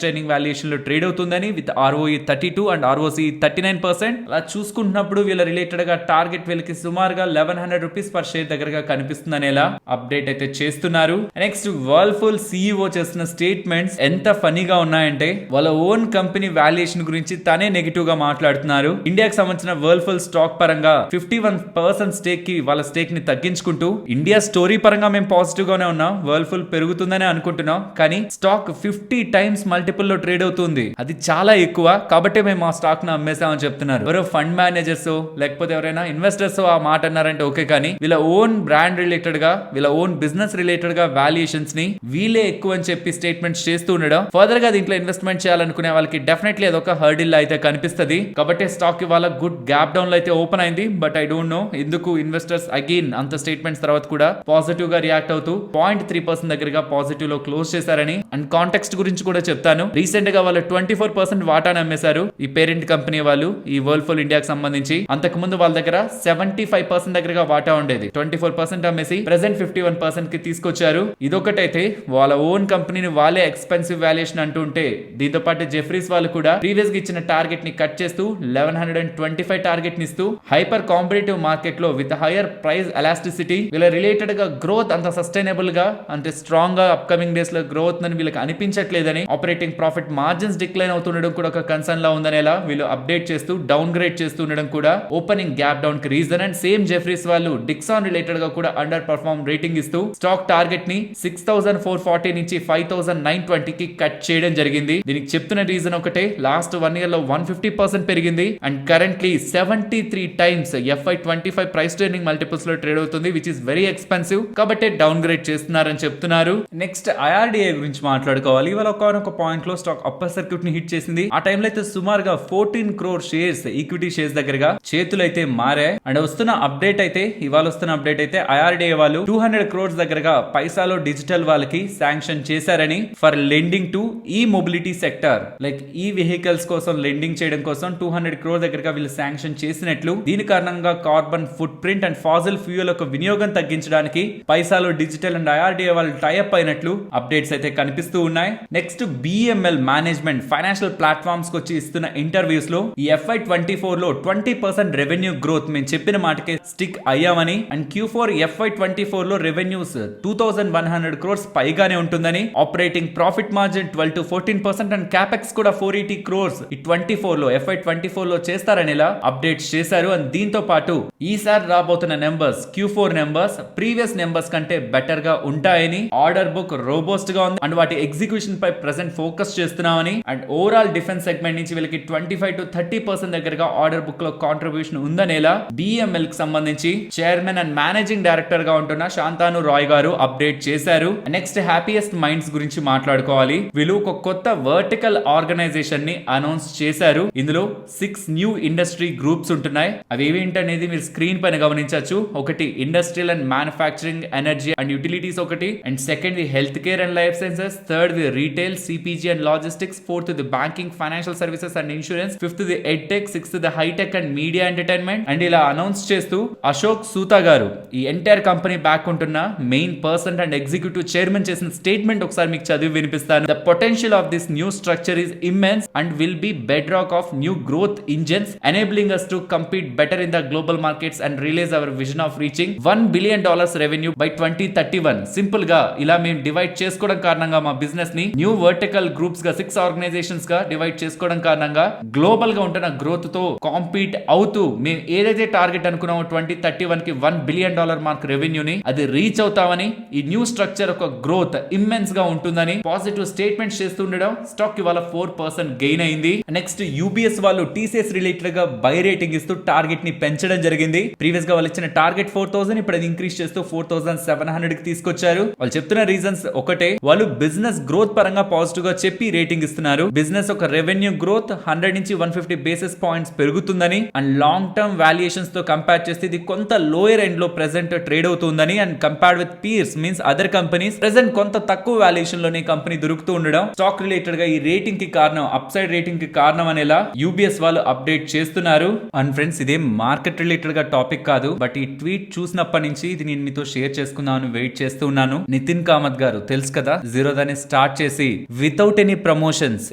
trading valuation లో ట్రేడ్ అవుతుందని విత్ ROE 32 అండ్ ROCE 39%. అలా చూసుకుంటున్నప్పుడు వీళ్ళ రిలేటెడ్ గా టార్గెట్ వీళ్ళకి సుమారుగా 1100 రూపీస్ పర్ షేర్ దగ్గరగా కనిపిస్తుంది అనేలా అప్డేట్ అయితే చేస్తున్నారు. నెక్స్ట్ వర్ల్ఫుల్ CEO చేస్తున్న స్టేట్మెంట్స్ ఎంత ఫనీగా ఉన్నాయంటే, వాళ్ళ ఓన్ కంపెనీ వాల్యుయేషన్ గురించి తనే నెగిటివ్ గా మాట్లాడుతున్నారు. ఇండియాకి సంబంధించిన వర్ల్ఫుల్ స్టాక్ పరంగా 51% స్టేక్ కి వాళ్ళ స్టేక్ ని తగ్గించుకుంటూ, ఇండియా స్టోరీ పరంగా మేము పాజిటివ్ గానే ఉన్నాం, వర్ల్ఫుల్ పెరుగుతుందని అనుకుంటున్నాం, కానీ స్టాక్ 50 times మల్టిపుల్ లో ట్రేడ్ అవుతుంది. అది చాలా ఎక్కువ, కాబట్టి మేము ఆ స్టాక్ ను అమ్మేసామని చెప్తున్నారు. ఎవరో ఫండ్ మేనేజర్స్ లేకపోతే ఎవరైనా ఇన్వెస్టర్స్ ఆ మాట అన్నారంటే ఓకే, కానీ వీళ్ళ ఓన్ బ్రాండ్ రిలేటెడ్ గా, వీళ్ళ ఓన్ బిజినెస్ రిలేటెడ్ గా వాల్యుయేషన్స్ ని వీళ్ళే ఎక్కువ అని చెప్పి స్టేట్మెంట్స్ చేస్తూ ఉండడం, ఫర్దర్ గా దీంట్లో ఇన్వెస్ట్మెంట్ చేయాలనుకునే వాళ్ళకి డెఫినెట్లీ అదొక హర్డిల్ అయితే కనిపిస్తుంది. కాబట్టి స్టాక్ ఇవాళ గుడ్ గ్యాప్ డౌన్ లో అయితే ఓపెన్ అయింది. బట్ ఐ డోంట్ నో ఎందుకు ఇన్వెస్టర్స్ అగైన్ అంత స్టేట్మెంట్స్ తర్వాత కూడా పాజిటివ్ గా రియాక్ట్ అవుతూ 0.3% దగ్గరగా పాజిటివ్ లో క్లోజ్ చేశారని అండ్ కాంటెక్స్ట్ గురించి కూడా చెప్తాను. రీసెంట్ గా వాళ్ళు 24% వాటాను అమ్మేశారు ఈ పేరెంట్ కంపెనీ వాళ్ళు, ఈ వర్ల్ఫుల్ ఇండియాకి సంబంధించి. అంతకు ముందు వాళ్ళ దగ్గర 75% దగ్గరగా వాటా ఉండేది. 24% అమ్మేసి ప్రెసెంట్ 51% కి తీసుకొచ్చారు. ఇదొకటైతే వాళ్ళ ఓన్ కంపెనీని వాళ్ళే ఎక్స్పెన్సివ్ వాల్యుయేషన్ అంటుంటే, దీంతో పాటు జెఫ్రీస్ వాళ్ళు కూడా ప్రీవియస్ గా ఇచ్చిన టార్గెట్ ని కట్ చేస్తూ 1125 టార్గెట్ ని ఇస్తూ హైపర్ కాంపిటేటివ్ మార్కెట్ లో విత్ హైయర్ ప్రైస్ ఎలాస్టిసిటీ వీళ్ళ రిలేటెడ్ గా గ్రోత్ అంత సస్టైనబుల్ గా, అంతే స్ట్రాంగ్ గా అప్కమింగ్ డేస్ లో గ్రోత్ అని వీళ్ళకి అనిపించట్లేదని, ఆపరేటింగ్ ప్రాఫిట్ మార్జిన్స్ డిక్లైన్ అవుతుండడం కూడా ఒక కన్సర్న్ లా ఉందనేలా వీళ్ళు అప్డేట్ చేస్తూ డౌన్ గ్రేడ్ చేస్తూ ఉండడం కూడా ఓపెనింగ్ గ్యాప్ డౌన్ కి రీజన్. అండ్ సేమ్ జెఫ్రీస్ వాళ్ళు డిక్సాన్ రిలేటెడ్ గా కూడా అండర్ పర్ఫార్మ్ రేటింగ్ ఇస్తూ స్టాక్ టార్గెట్ ని 6440 నుంచి 5920 కి కట్ చేయడం జరిగింది. దీనికి చెప్తున్న రీజన్ ఒకటే, లాస్ట్ 1 year లో 150% పెరిగింది and currently 73 times FY25 price trading multiples లో ట్రేడ్ అవుతుంది, విచ్ ఇస్ వెరీ ఎక్స్పెన్సివ్, కాబట్టి డౌన్ గ్రేడ్ చేస్తున్నారని చెప్తున్నారు. నెక్స్ట్ IRDA గురించి మాట్లాడుకోవాలి. ఇవాళ ఒక పాయింట్ లో స్టాక్ అప్పర్ సర్క్యూట్ ని హిట్ చేసింది. ఆ టైంలో అయితే సుమారుగా 14 crore షేర్స్, ఈక్విటీ షేర్స్ దగ్గరగా చేతులు అయితే మారాయి. అండ్ వస్తున్న అప్డేట్ అయితే, ఇవాళ వస్తున్న అప్డేట్ అయితే IRDA వాళ్ళు 200 crores దగ్గరగా పైసాలో డిజిటల్ వాళ్ళకి శాంక్షన్ చేశారని ఫర్ లెండింగ్ టు ఈ మొబిలిటీ సెక్టర్, లైక్ ఈ వెహికల్స్ కోసం లెండింగ్ చేయడం కోసం 200 crore దగ్గరగా వీళ్ళు శాంక్షన్ చేసినట్లు. దీని కారణంగా carbon foot print and Faasil fuel యొక్క వినియోగం తగ్గించడానికి పైసాలో డిజిటల్ అండ్ IRDA వాళ్ళు టైఅప్ అయినట్లు అప్డేట్స్ అయితే కనిపిస్తూ ఉన్నాయి. Next BML management financial platforms కి వచ్చి ఇస్తున్న ఇంటర్వ్యూస్ లో ఈ FY24 లో 20% రెవెన్యూ గ్రోత్ మేము చెప్పిన మాటకే స్టిక్ అయ్యామని అండ్ Q4 FY24 లో రెవెన్యూస్ 2100 crores పైగానే ఉంటుందని, operating profit margin 12 to 14% and capex కూడా 480 crores ఈ 24 లో FY24 లో చేస్తారని ఇలా అప్డేట్స్ చేశారు. అండ్ దీంతో పాటు ఈసారి రాబోతున్న numbers, Q4 numbers previous numbers కంటే బెటర్ గా ఉంటాయని, ఆర్డర్ బుక్ రోబోస్ట్ గా ఉంది అండ్ వాటి ఎగ్జిక్యూషన్ పై ప్రెసెంట్ ఫోకస్ చేస్తున్నామని అండ్ ఓవరాల్ డిఫెన్స్ సెగ్మెంట్ నుంచి వీళ్ళకి 25 to 30% దగ్గరగా ఆర్డర్ బుక్ లో కాంట్రిబ్యూషన్ ఉందనేలా BML కి సంబంధించి చైర్మన్ అండ్ మేనేజింగ్ డైరెక్టర్ గా ఉంటున్న శాంతాను రాయ్ గారు అప్డేట్ చేశారు. నెక్స్ట్ హ్యాపీయెస్ట్ మైండ్స్ గురించి మాట్లాడుకోవాలి. వీళ్ళు ఒక కొత్త వర్టికల్ ఆర్గనైజేషన్ ని అనౌన్స్ చేశారు. ఇందులో 6 న్యూ ఇండస్ట్రీ గ్రూప్స్ ఉంటున్నాయి. అవి ఏంటనేది మీరు స్క్రీన్ పైన గమనించవచ్చు. ఒకటి industrial and manufacturing, energy and utilities ఒకటి, and second the health care and life sciences, third the retail, CPG and logistics, fourth the banking, financial services and insurance, fifth the edtech, sixth the hitech and media entertainment. And ఇలా announce చేస్తూ అశోక్ సూతా గారు, ఈ entire company back ఉంటున్న main person and executive chairman చేసిన statement ఒకసారి మీకు చదివి వినిపిస్తాను. The potential of this new structure is immense and will be bed rock of new growth engines enabling us to compete better in the global markets and realize our vision of reaching $1 billion revenue by 2031. Simple గా ఇలా మేము divide చేసుకోవడం కారణంగా కారణంగా మా business ని new vertical groups గా 6 organisations గా డివైడ్ చేసుకోవడం కారణంగా గ్లోబల్ గా ఉంటున్న గ్రోత్ తో కాంపీట్ అవుతూ మేము ఏదైతే టార్గెట్ అనుకున్నామో 2031 కి $1 బిలియన్ మార్క్ రెవెన్యూని అది రీచ్ అవుతామని, ఈ న్యూ స్ట్రక్చర్ ఒక గ్రోత్ ఇమ్మెన్స్ గా ఉంటుందని పాజిటివ్ స్టేట్మెంట్స్ చేస్తుండడం స్టాక్ ఇవాళ 4% గెయిన్ అయింది. నెక్స్ట్ యూబీఎస్ వాళ్ళు టీసీఎస్ రిలేటెడ్ గా బై రేటింగ్ ఇస్తూ టార్గెట్ ని పెంచడం జరిగింది. ప్రీవియస్ గా వాళ్ళు ఇచ్చిన టార్గెట్ 4000, ఇప్పుడు అది ఇంక్రీజ్ చేస్తూ 4700 కి తీసుకొచ్చారు. వాళ్ళు చెప్తున్న రీజన్స్ ఒకటే, వాళ్ళు బిజినెస్ గ్రోత్ పరంగా పాజిటివ్ గా చెప్పి రేటింగ్ ఇస్తున్నారు. బిజినెస్ ఒక రెవెన్యూ గ్రోత్ 100 నుంచి 150 బేసిస్ పాయింట్స్ పెరుగుతుందని అండ్ లాంగ్ టర్మ్ వాల్యుయేషన్స్ తో కంపేర్ చేస్తే ఇది కొంత లోయర్ ఎండ్ లో ప్రెసెంట్ ట్రేడ్ అవుతుందని and compared with peers means other companies present కొంత తక్కువ వాల్యుయేషన్ లోనే కంపెనీ దొరుకుతూ ఉండడం స్టాక్ రిలేటెడ్ గా ఈ రేటింగ్ కి కారణం, అప్ సైడ్ రేటింగ్ కి కారణం అనేలా యూబీఎస్ వాళ్ళు అప్డేట్ చేస్తున్నారు. అండ్ ఫ్రెండ్స్, ఇదే మార్కెట్ రిలేటెడ్ గా టాపిక్ కాదు, బట్ ఈ ట్వీట్ చూసినప్పటి నుంచి ఇది నేను మీతో షేర్ చేసుకుందామని వెయిట్ చేస్తూ ఉన్నాను. నితిన్ కామత్ గారు తెలుసు కదా, జీరోదాన్ని స్టార్ట్ చేసి వితౌట్ ఎనీ ప్రమోషన్స్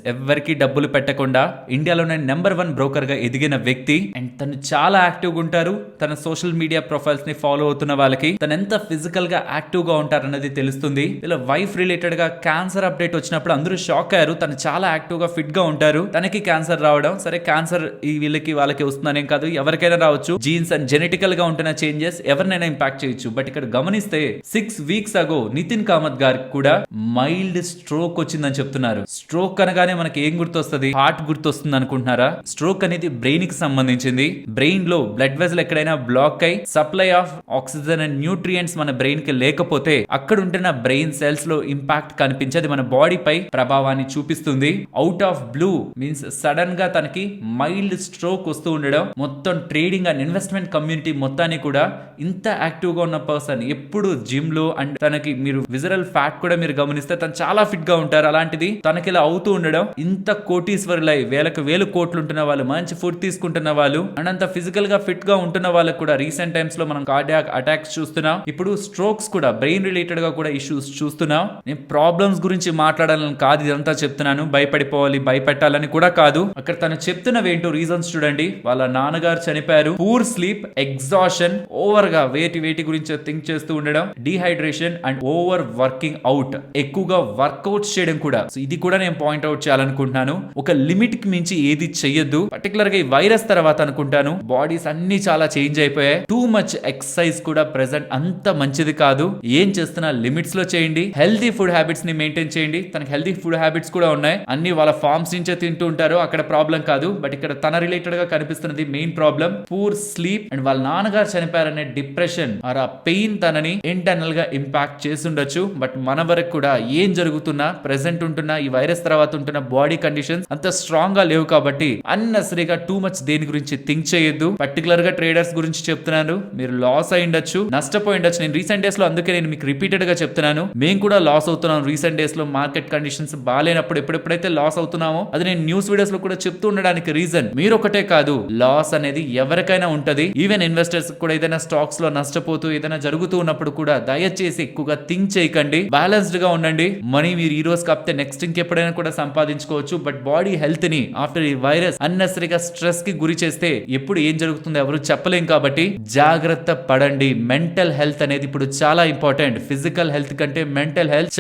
ఎవరికి డబ్బులు పెట్టకుండా ఇండియాలోనే నెంబర్ 1 బ్రోకర్ గా ఎదిగిన వ్యక్తి. అండ్ తను చాలా యాక్టివ్ గా ఉంటారు. తన సోషల్ మీడియా ప్రొఫైల్స్ ని ఫాలో అవుతున్న వాళ్ళకి తను ఎంత ఫిజికల్ గా యాక్టివ్ గా ఉంటారన్నది తెలుస్తుంది. ఇలా వైఫ్ రిలేటెడ్ గా క్యాన్సర్ అప్డేట్ వచ్చినప్పుడు అందరూ షాక్ అయ్యారు. తను చాలా యాక్టివ్ గా ఫిట్ గా ఉంటారు. తనకి క్యాన్సర్ రావడం, సరే క్యాన్సర్ ఈ వీళ్ళకి వాళ్ళకి వస్తుందనేం కాదు, ఎవరికైనా రావచ్చు. జీన్స్ అండ్ జెనెటికల్ గా ఉంటున్న చేంజెస్ ఎవరినైనా ఇంపాక్ట్ చేయొచ్చు. బట్ ఇక్కడ గమనిస్తే 6 వీక్స్ అగో నితిన్ కామత్ గారికి కూడా మైల్డ్ స్ట్రోక్ వచ్చిందని చెప్తున్నారు. స్ట్రోక్ అనగానే మనకి ఏం గుర్తొస్తుంది? హార్ట్ గుర్తొస్తుంది అనుకుంటున్నారా? స్ట్రోక్ అనేది బ్రెయిన్ కి సంబంధించింది. బ్రెయిన్ లో బ్లడ్ వెజల్ ఎక్కడైనా బ్లాక్ అయి supply of oxygen and nutrients మన బ్రెయిన్ కి లేకపోతే అక్కడ ఉంటున్న బ్రెయిన్ సెల్స్ లో ఇంపాక్ట్ కనిపించేది మన బాడీ పై ప్రభావాన్ని చూపిస్తుంది. Out of blue means sudden గా తనకి మైల్డ్ స్ట్రోక్ వస్తూ ఉండడం మొత్తం ట్రేడింగ్ అండ్ ఇన్వెస్ట్మెంట్ కమ్యూనిటీ మొత్తాన్ని కూడా, ఇంత యాక్టివ్ గా ఉన్న పర్సన్ ఎప్పుడు జిమ్ లో అండ్ తనకి మీరు విజరల్ ఫ్యాట్ కూడా మీరు గమనిస్తే తను చాలా ఫిట్ గా ఉంటారు. అలాంటిది తనకి ఇలా అవుతూ ఉండడం, ఇంత కోటీశ్వరులై వేల కోట్లు ఉంటున్న వాళ్ళు, మంచి ఫుడ్ తీసుకుంటున్న వాళ్ళు అండ్ అంత ఫిజికల్ గా ఫిట్ గా ఉంటున్న వాళ్ళకి కూడా రీసెంట్ టైమ్స్ లో మనం కార్డియాక్ అటాక్స్ చూస్తున్నాం. ఇప్పుడు స్ట్రోక్స్ కూడా బ్రెయిన్ రిలేటెడ్ గా కూడా ఇష్యూస్ చూస్తున్నాం. నేను ప్రాబ్లమ్స్ గురించి మాట్లాడాలని కాదు ఇదంతా చెప్తున్నాను, భయపడిపోవాలి భయపెట్టాలని కూడా కాదు. అక్కడ తను చెప్తున్నవి ఏంటో రీజన్స్ చూడండి. వాళ్ళ నాన్నగారు చనిపోయారు, పూర్ స్లీప్, ఎగ్జాషన్, ఓవర్ గా వేటి గురించి థింక్ చేస్తూ ఉండడం, dehydration and over working out, ఎక్కువగా వర్కౌట్ చేయడం కూడా. సో ఇది కూడా నేను పాయింట్ అవుట్ చేయాలనుకుంటున్నాను. ఒక లిమిట్ కి మించి ఏది చెయ్యొద్దు. పర్టికులర్ గా ఈ వైరస్ తర్వాత అనుకుంటాను బాడీస్ అన్ని చాలా చేంజ్ అయిపోయాయి. టూ మచ్ ఎక్సర్సైజ్ కూడా ప్రెసెంట్ అంత మంచిది కాదు. ఏం చేస్తున్నా లిమిట్స్ లో చేయండి. హెల్తీ ఫుడ్ హ్యాబిట్స్ ని మెయింటైన్ చేయండి. తనకి హెల్తీ ఫుడ్ హ్యాబిట్స్ కూడా ఉన్నాయి. అన్ని వాళ్ళ ఫార్మ్స్ నుంచే తింటూ ఉంటారు, అక్కడ ప్రాబ్లం కాదు. బట్ ఇక్కడ తన రిలేటెడ్ గా కనిపిస్తున్నది main problem poor sleep and వాళ్ళ నాన్నగారు చనిపోయారనే డిప్రెషన్ ఆర్ ఆ పెయిన్ తనని ఇంటర్నల్ గా ఇంపాక్ట్ చేస్తుండొచ్చు. బట్ మన వరకు కూడా ఏం జరుగుతున్నా ప్రెసెంట్ ఉంటున్న ఈ వైరస్ తర్వాత ఉంటున్న బాడీ కండిషన్స్ అంత స్ట్రాంగ్ గా లేవు కాబట్టి అన్నెసరీగా టూ మచ్ దేని గురించి థింక్ చేయొద్దు. పర్టికులర్ గా ట్రేడర్స్ గురించి చెప్తున్నాను, మీరు లాస్ అయి ఉండొచ్చు, నష్టపోయి ఉండొచ్చు. నేను రీసెంట్ డేస్ లో అందుకే నేను మీకు రిపీటెడ్ గా చెప్తున్నాను, మేము కూడా లాస్ అవుతున్నాం. రీసెంట్ డేస్ లో మార్కెట్ కండిషన్స్ బాగాలేనప్పుడు ఎప్పుడెప్పుడైతే లాస్ అవుతున్నామో అది నేను న్యూస్ వీడియోస్ లో కూడా చెప్తూ ఉండడానికి రీజన్ మీరు ఒకటే కాదు, లాస్ అనేది ఎవరికైనా ఉంటది. ఈవెన్ ఇన్వెస్టర్స్ కూడా ఏదైనా స్టాక్స్ లో నష్టపోతూ ఏదైనా జరుగుతూ ఉన్నప్పుడు కూడా దయచేసి ఎక్కువగా థింక్ చేయకండి, బ్యాలెన్స్డ్ గా ఉండండి. మనీ మీరు ఈ రోజు కాపితే నెక్స్ట్ ఇంకెప్పుడైనా కూడా సంపాదించుకోవచ్చు. బట్ బాడీ హెల్త్ ని ఆఫ్టర్ ఈ వైరస్ అన్నెసరీగా స్ట్రెస్ కి గురి చేస్తే ఎప్పుడు ఏం జరుగుతుందో ఎవరు చెప్పలేం. కాబట్టి జాగ్రత్త పడండి. మెంటల్ హెల్త్ అనేది ఇప్పుడు చాలా ఇంపార్టెంట్. ఫిజికల్ హెల్త్ కంటే మెంటల్ హెల్త్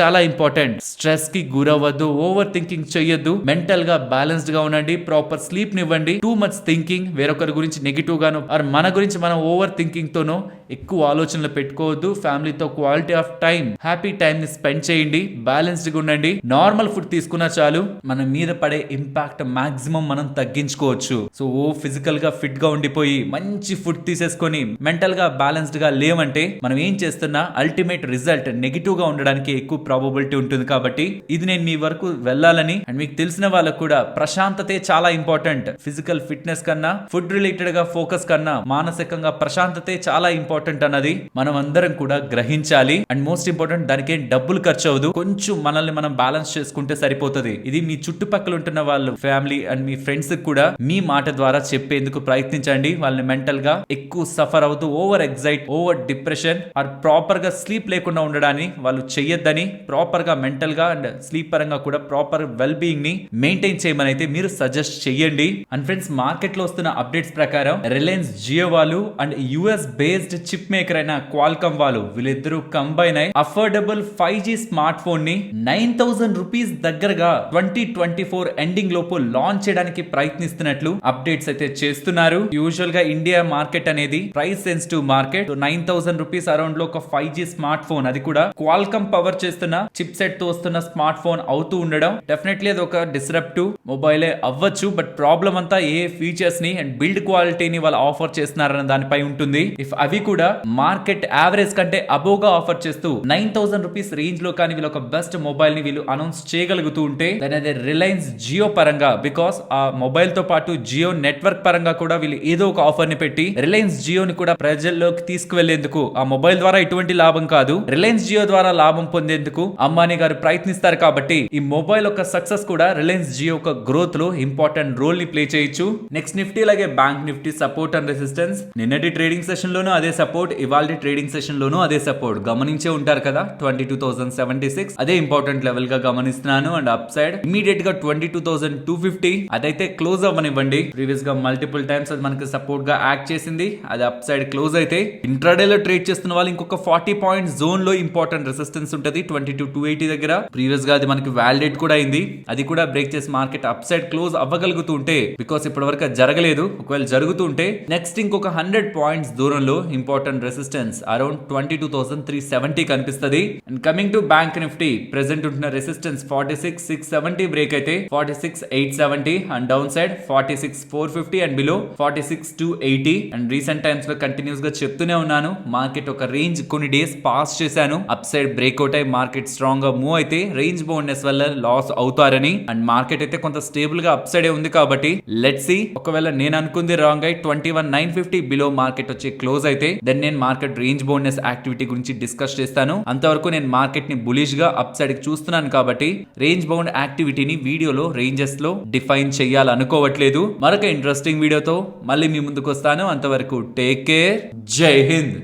చాలా ఇంపార్టెంట్. స్ట్రెస్ కి గురవద్దు, ఓవర్ థింకింగ్ చెయ్యొద్దు, మెంటల్ గా బ్యాలెన్స్డ్ గా ఉండండి, ప్రాపర్ స్లీప్ నివ్వండి. టూ మచ్ థింకింగ్, వేరొకరి గురించి నెగిటివ్ గాను ఆర్ మన గురించి మనం ఓవర్ థింకింగ్ తోనో ఎక్కువ ఆలోచనలు పెట్టుకోవద్దు. ఫ్యామిలీతో quality of time, happy time ని స్పెండ్ చేయండి, బ్యాలెన్స్డ్ గా ఉండండి. నార్మల్ ఫుడ్ తీసుకున్నా చాలు, మన మీద పడే ఇంపాక్ట్ మాక్సిమం మనం తగ్గించుకోవచ్చు. సో ఫిజికల్ గా ఫిట్ గా ఉండిపోయి మంచి ఫుడ్ తీసేసుకొని మెంటల్ గా బ్యాలెన్స్డ్ గా లేవంటే మనం ఏం చేస్తున్నా అల్టిమేట్ రిజల్ట్ నెగిటివ్ గా ఉండడానికి ఎక్కువ ప్రాబబిలిటీ ఉంటుంది. కాబట్టి ఇది నేను మీ వరకు వెళ్ళాలని అండ్ మీకు తెలిసిన వాళ్ళకు కూడా ప్రశాంతతే చాలా ఇంపార్టెంట్. ఫిజికల్ ఫిట్నెస్ కన్నా ఫుడ్ రిలేటెడ్ గా ఫోకస్ కన్నా మానసికంగా ప్రశాంతతే చాలా ఇంపార్టెంట్ అన్నది మనం అందరం కూడా గ్రహించాలి. అండ్ మోస్ట్ ఇంపార్టెంట్, దానికి ఏం డబ్బులు ఖర్చు అవ్వదు, కొంచెం మనల్ని మనం బ్యాలెన్స్ చేసుకుంటే సరిపోతుంది. ఇది మీ చుట్టుపక్కల ఉంటున్న వాళ్ళు, ఫ్యామిలీ అండ్ మీ ఫ్రెండ్స్ కూడా మీ మాట ద్వారా చెప్పేందుకు ప్రయత్నించండి. వాళ్ళని మెంటల్ గా ఎక్కువ సఫర్ అవుతూ over excite, over depression are proper గా స్లీప్ లేకుండా ఉండడాన్ని వాళ్ళు చెయ్యొద్దని, ప్రాపర్ గా మెంటల్ గా అండ్ స్లీప్ పరంగా కూడా ప్రాపర్ వెల్ బీయింగ్ ని మెయింటైన్ చేయమని అయితే మీరు సజెస్ట్ చెయ్యండి. అండ్ ఫ్రెండ్స్, మార్కెట్ లో వస్తున్న అప్డేట్స్ ప్రకారం రిలయన్స్ జియో వాళ్ళు and US based chip maker అయిన క్వాల్కమ్ వాళ్ళు వీళ్ళిద్దరూ కంబైన్ అయి అఫోర్డబుల్ 5G స్మార్ట్ ఫోన్ ని 9,000 రూపీస్ దగ్గరగా 2024 ఎండింగ్ లోపు లాంచ్ చేయడానికి ప్రయత్నిస్తున్నట్లు అప్డేట్స్ అయితే చేస్తున్నారు. యూజువల్ గా ఇండియా మార్కెట్ అనేది price sensitive market. 9,000 rupees around లో ఒక 5G స్మార్ట్ ఫోన్, అది కూడా క్వాల్కమ్ పవర్ చేస్తున్న చిప్ సెట్ తో వస్తున్న స్మార్ట్ ఫోన్ అవుతూ ఉండడం డెఫినెట్లీ అది ఒక డిస్రప్టివ్ మొబైలే అవ్వచ్చు. బట్ ప్రాబ్లం అంతా ఏ ఫీచర్స్ ని అండ్ బిల్డ్ క్వాలిటీని వాళ్ళు ఆఫర్ చేస్తున్నారన్న దానిపై ఉంటుంది. ఇఫ్ అవి కూడా మార్కెట్ యావరేజ్ కంటే అబోవ్ గా ఆఫర్ చేస్తూ 9,000 రూపీస్ రేంజ్ లో కానీ వీళ్ళు ఒక బెస్ట్ మొబైల్ ని వీళ్ళు అనౌన్స్ చేయగలుగుతూ ఉంటే దాని అదే రిలయన్స్ జియో పరంగా, బికాస్ ఆ మొబైల్ తో పాటు జియో నెట్వర్క్ పరంగా కూడా వీళ్ళు ఏదో ఒక ఆఫర్ ని పెట్టి రిలయన్స్ జియోని కూడా ప్రజల్లోకి తీసుకువెళ్లేందుకు ఆ మొబైల్ ద్వారా ఎటువంటి లాభం కాదు, రిలయన్స్ జియో ద్వారా లాభం పొందేందుకు అంబానీ గారు ప్రయత్నిస్తారు. కాబట్టి ఈ మొబైల్ యొక్క సక్సెస్ కూడా రిలయన్స్ జియో యొక్క గ్రోత్ లో ఇంపార్టెంట్ రోల్ ని ప్లే చేయొచ్చు. నెక్స్ట్ నిఫ్టీ అలాగే bank Nifty support and resistance. నిన్నటి ట్రేడింగ్ సెషన్ లోనూ అదే సపోర్ట్, ఇవాళ ట్రేడింగ్ సెషన్ లోనూ అదే సపోర్ట్ గమనించే ఉంటారు కదా. 22,076 అదే ఇంపార్టెంట్ లెవెల్ గా గమనిస్తున్నాను. అండ్ అప్ సైడ్ ఇమీడియట్ గా 22,250 అదైతే క్లోజ్ అవ్వనివ్వండి. ప్రీవియస్ గా మల్టిపుల్ టైమ్స్ అది మనకి సపోర్ట్ గా యాక్ట్ చేసింది. అది అప్ సైడ్ క్లోజ్ అయితే ఇంట్రాడే లో ట్రేడ్ చేస్తున్న వాళ్ళు ఇంకొక 40 పాయింట్స్ జోన్ లో ఇంపార్టెంట్ రెసిస్టెన్స్ ఉంటుంది 22,280 దగ్గర. ప్రీవియస్ గా అది మనకి వ్యాలిడేట్ కూడా అయింది. అది కూడా బ్రేక్ చేసి మార్కెట్ అప్ సైడ్ క్లోజ్ అవ్వగలుగుతూ ఉంటే, బికాస్ ఇప్పటి వరకు జరగలేదు, ఒకవేళ జరుగుతూ ఉంటే నెక్స్ట్ ఇంకొక 100 పాయింట్స్ దూరంలో ఇంపార్టెంట్ రెసిస్టెన్స్ అరౌండ్ 22,370 కనిపిస్తుంది. And coming to bank Nifty present ఉంటున్న రెసిస్టెన్స్ 46,670 బ్రేక్ అయితే 46,870 and down side 46,450 and below 46,280. And recent times లో కంటిన్యూస్ గా చెప్తూనే ఉన్నాను, మార్కెట్ ఒక రేంజ్ కొన్ని డేస్ పాస్ చేశాను, అప్ సైడ్ బ్రేక్అవుట్ అయి మార్కెట్ స్ట్రాంగ్ గా మూవ్ అయితే రేంజ్ బౌండ్నెస్ వల్ల లాస్ అవుతారని. అండ్ మార్కెట్ అయితే కొంత స్టేబుల్ గా అప్ సైడ్ ఉంది కాబట్టి లెట్స్ సీ, ఒకవేళ నేను అనుకుంది రాంగ్ అయి 21,950 బిలో మార్కెట్ వచ్చి క్లోజ్ అయితే దెన్ నేను మార్కెట్ రేంజ్ బౌండ్నెస్ యాక్టివిటీ గురించి డిస్కస్ చేస్తాను. అంతవరకు నేను మార్కెట్ ని బులిష్ గా అప్ సైడ్ చూస్తున్నాను కాబట్టి రేంజ్ బౌండ్ యాక్టివిటీని వీడియోలో రేంజెస్ లో డిఫైన్ చేయాలనుకోవట్లేదు. మరొక ఇంట్రెస్టింగ్ వీడియోతో మళ్ళీ మీ ముందుకు వస్తాను. అంతవరకు టేక్ కేర్, జై హింద్.